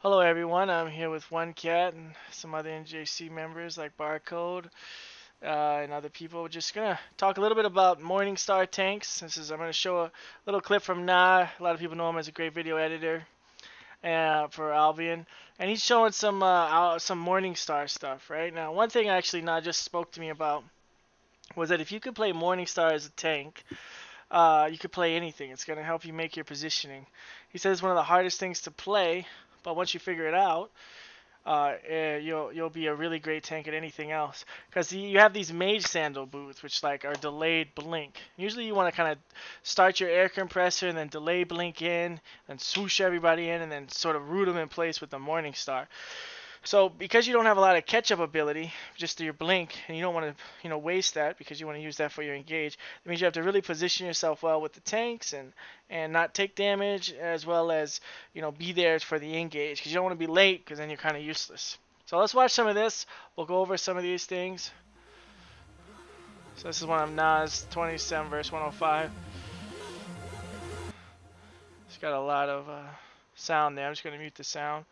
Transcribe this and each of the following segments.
Hello everyone, I'm here with One Cat and some other NJC members like Barcode and other people. We're just gonna talk a little bit about Morningstar tanks. I'm gonna show a little clip from Na. A lot of people know him as a great video editor for Albion, and he's showing some Morningstar stuff. Right now, one thing actually Na just spoke to me about was that if you could play Morningstar as a tank, you could play anything. It's gonna help you make your positioning. He says it's one of the hardest things to play, but once you figure it out, you'll be a really great tank at anything else. Because you have these mage sandal boots, which like are delayed blink. Usually you want to kind of start your air compressor and then delay blink in, and swoosh everybody in, and then sort of root them in place with the Morning Star. So because you don't have a lot of catch-up ability, just your blink, and you don't want to, waste that because you want to use that for your engage. It means you have to really position yourself well with the tanks and not take damage, as well as be there for the engage because you don't want to be late because then you're kind of useless. So let's watch some of this. We'll go over some of these things. So this is one of Nas 27 verse 105. It's got a lot of sound there. I'm just going to mute the sound.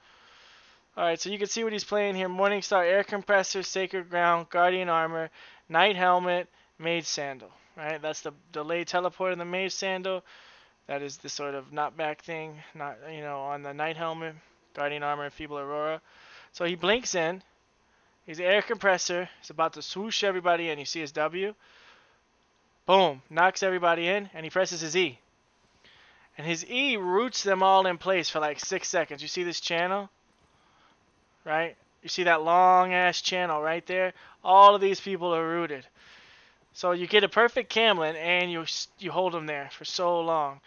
Alright, so you can see what he's playing here. Morningstar, Air Compressor, Sacred Ground, Guardian Armor, Knight Helmet, Mage Sandal. Right, that's the delayed teleport in the Mage Sandal. That is the sort of knockback thing, not on the Knight Helmet, Guardian Armor, and Feeble Aurora. So he blinks in. He's Air Compressor. He's about to swoosh everybody in. You see his W? Boom, knocks everybody in, and he presses his E. And his E roots them all in place for like 6 seconds. You see this channel? Right? You see that long ass channel right there? All of these people are rooted. So you get a perfect Camlin and you hold them there for so long.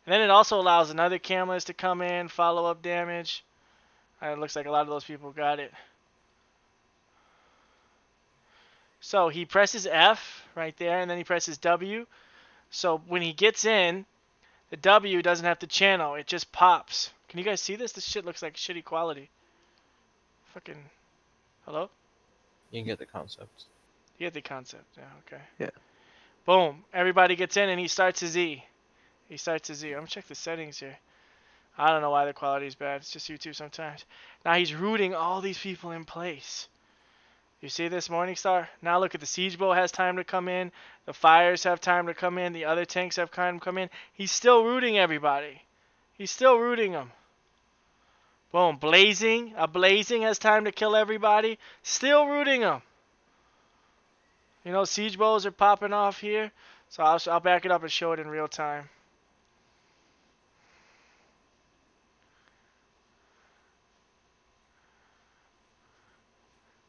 And then it also allows another Camlins to come in, follow up damage. It looks like a lot of those people got it. So he presses F right there, and then he presses W. So when he gets in, the W doesn't have to channel. It just pops. Can you guys see this? This shit looks like shitty quality. Fucking... Hello? You can get the concept. You get the concept. Yeah, okay. Yeah. Boom. Everybody gets in and he starts his E. He starts his E. I'm gonna check the settings here. I don't know why the quality is bad. It's just YouTube sometimes. Now he's rooting all these people in place. You see this, Morningstar? Now look at the Siege Bow has time to come in. The Fires have time to come in. The other tanks have time to come in. He's still rooting everybody. He's still rooting them. Boom. Blazing. A Blazing has time to kill everybody. Still rooting them. Siege Bows are popping off here. So I'll back it up and show it in real time.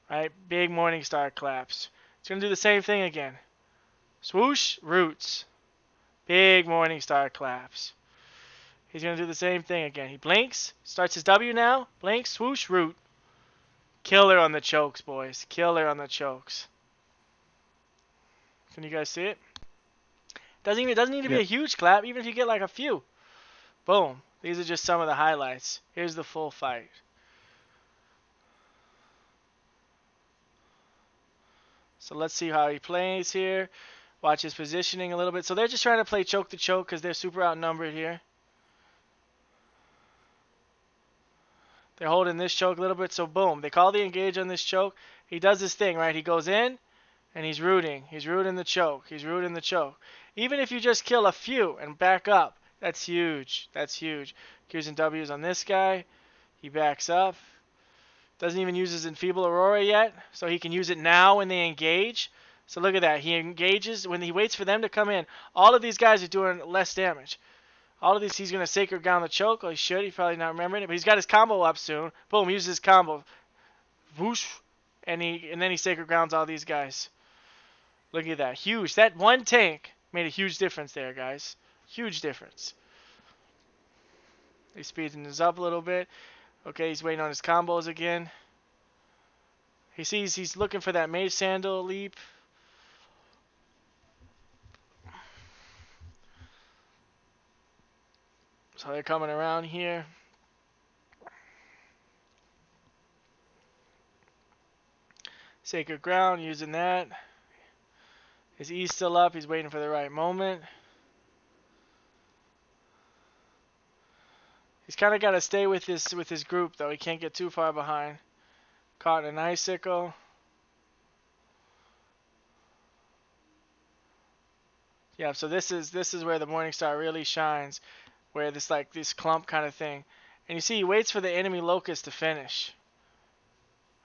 Right? Big Morningstar claps. It's going to do the same thing again. Swoosh, roots. Big Morningstar claps. He's going to do the same thing again. He blinks, starts his W now, blinks, swoosh, root. Killer on the chokes, boys. Killer on the chokes. Can you guys see it? It doesn't need to be a huge clap, even if you get like a few. Boom. These are just some of the highlights. Here's the full fight. So let's see how he plays here. Watch his positioning a little bit. So they're just trying to play choke to choke because they're super outnumbered here. They're holding this choke a little bit, so boom. They call the engage on this choke. He does his thing, right? He goes in, and he's rooting. He's rooting the choke. He's rooting the choke. Even if you just kill a few and back up, that's huge. That's huge. Q's and W's on this guy. He backs up. Doesn't even use his Enfeeble Aurora yet, so he can use it now when they engage. So look at that. He engages. When he waits for them to come in, all of these guys are doing less damage. All of these, he's going to Sacred Ground the choke. Oh, he should. He's probably not remembering it, but he's got his combo up soon. Boom, uses his combo. Whoosh. And then he Sacred Grounds all these guys. Look at that. Huge. That one tank made a huge difference there, guys. Huge difference. He's speeding this up a little bit. Okay, he's waiting on his combos again. He sees he's looking for that Mage Sandal leap. So they're coming around here. Sacred Ground, using that. His E's still up. He's waiting for the right moment. He's kind of got to stay with his group though. He can't get too far behind. Caught in an icicle. Yeah, so this is where the Morningstar really shines, where this clump kind of thing, and you see he waits for the enemy locust to finish.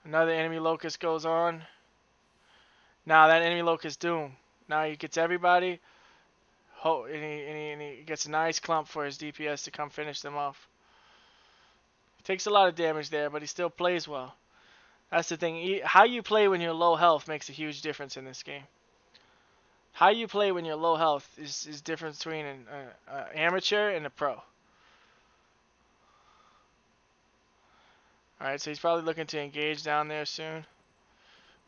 Another enemy locust goes on. Now that enemy locust doom. Now he gets everybody. And he gets a nice clump for his DPS to come finish them off. He takes a lot of damage there, but he still plays well. That's the thing. How you play when you're low health makes a huge difference in this game. How you play when you're low health is different between an amateur and a pro. Alright, so he's probably looking to engage down there soon.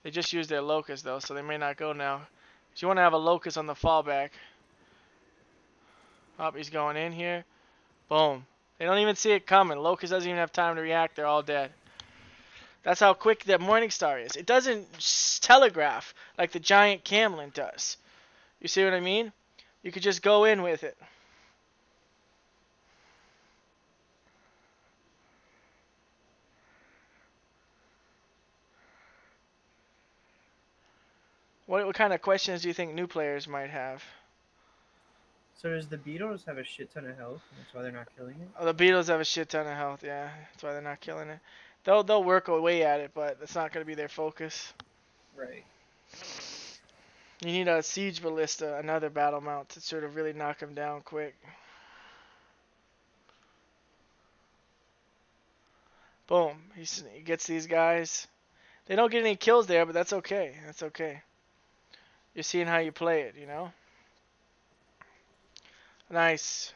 They just used their locust though, so they may not go now. Because you want to have a locust on the fallback. Oh, he's going in here. Boom. They don't even see it coming. Locust doesn't even have time to react. They're all dead. That's how quick that Morningstar is. It doesn't telegraph like the giant Camlin does. You see what I mean? You could just go in with it. What kind of questions do you think new players might have? So does the Beatles have a shit ton of health, and that's why they're not killing it? Oh, the Beatles have a shit ton of health, yeah. That's why they're not killing it. They'll work away at it, but that's not going to be their focus. Right. You need a siege ballista, another battle mount, to sort of really knock him down quick. Boom. He gets these guys. They don't get any kills there, but that's okay. That's okay. You're seeing how you play it, you know? Nice.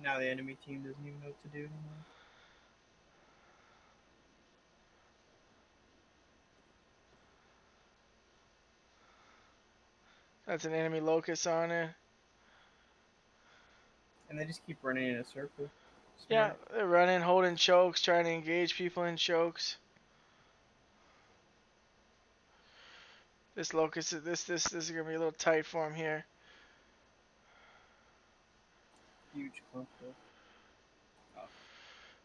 Now the enemy team doesn't even know what to do anymore. That's an enemy locust on it. And they just keep running in a circle. Yeah, Smart. they're running, holding chokes, trying to engage people in chokes. This locust, this is gonna be a little tight for him here. Huge clump though. Oh.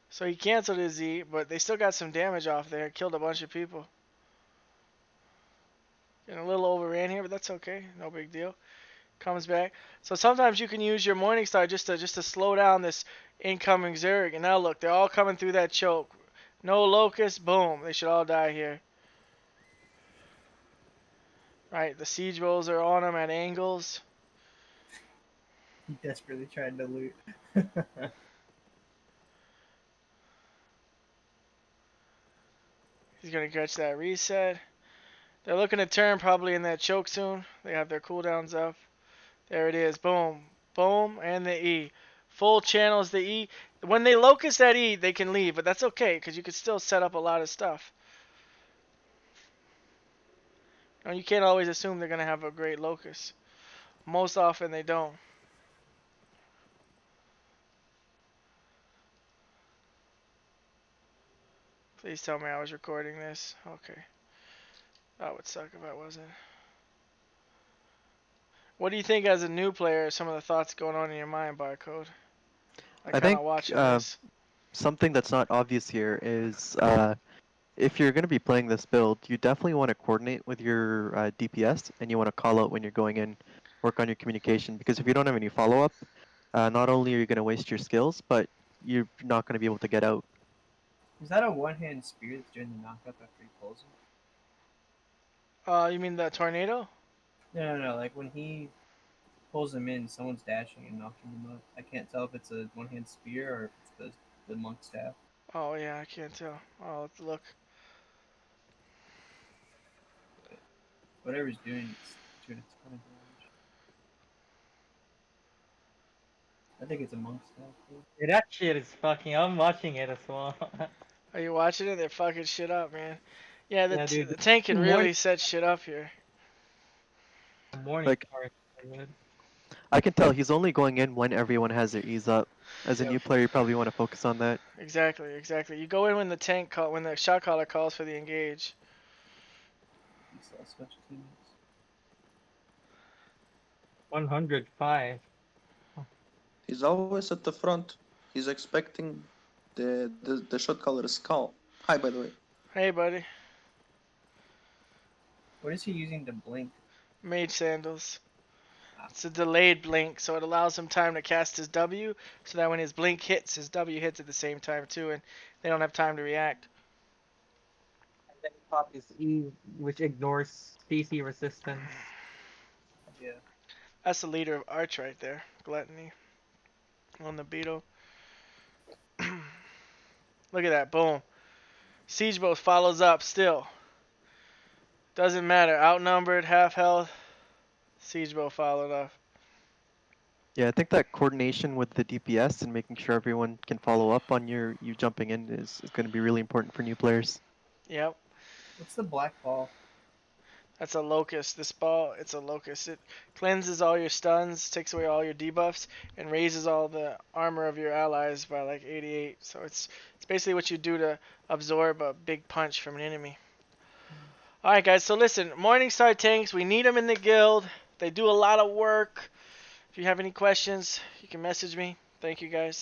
So he canceled his Z, but they still got some damage off there. Killed a bunch of people. Getting a little overran here, but that's okay. No big deal. Comes back. So sometimes you can use your Morningstar just to slow down this incoming Zerg. And now look, they're all coming through that choke. No locust, boom. They should all die here. Right, the siege rolls are on them at angles. He desperately tried to loot. He's gonna catch that reset. They're looking to turn probably in that choke soon. They have their cooldowns up. There it is. Boom. Boom. And the E. Full channels the E. When they locust that E, they can leave, but that's okay because you can still set up a lot of stuff. You can't always assume they're going to have a great locust. Most often they don't. Please tell me I was recording this. Okay. That would suck if I wasn't. What do you think as a new player, some of the thoughts going on in your mind, Barcode? Like I kind think of watching this. something that's not obvious here is if you're going to be playing this build, you definitely want to coordinate with your DPS and you want to call out when you're going in, work on your communication. Because if you don't have any follow up, not only are you going to waste your skills, but you're not going to be able to get out. Is that a one-hand spear that's doing the knockup after he pulls him? You mean the tornado? No. Like when he pulls him in, someone's dashing and knocking him up. I can't tell if it's a one-hand spear or if it's the monk staff. Oh yeah, I can't tell. Oh, let's look. But whatever he's doing, it's doing a ton of damage. I think it's a monk staff. Though. Dude, that shit is fucking. I'm watching it as well. Are you watching it? They're fucking shit up, man. Yeah, Yeah, dude. the tank can Morning, really set shit up here. morning Like, star. Dude. I can tell he's only going in when everyone has their ease up. As a Yep. new player, you probably want to focus on that. Exactly. You go in when when the shot caller calls for the engage. He's lost a bunch of teammates. 105. He's always at the front. He's expecting the shot caller Skull. Hi, by the way. Hey, buddy. What is he using to blink? Mage sandals. Ah. It's a delayed blink, so it allows him time to cast his W, so that when his blink hits, his W hits at the same time too, and they don't have time to react. And then he popped his E, which ignores CC resistance. Yeah. That's the leader of Arch right there, Gluttony on the beetle. Look at that, boom. Siege Bow follows up still. Doesn't matter, outnumbered, half health. Siege Bow followed up. Yeah, I think that coordination with the DPS and making sure everyone can follow up on you jumping in is going to be really important for new players. Yep, What's the black ball? that's a locust. This ball, it's a locust. It cleanses all your stuns, takes away all your debuffs, and raises all the armor of your allies by like 88. So it's basically what you do to absorb a big punch from an enemy. Alright guys, so listen, Morningstar tanks, we need them in the guild. They do a lot of work. If you have any questions, you can message me. Thank you guys.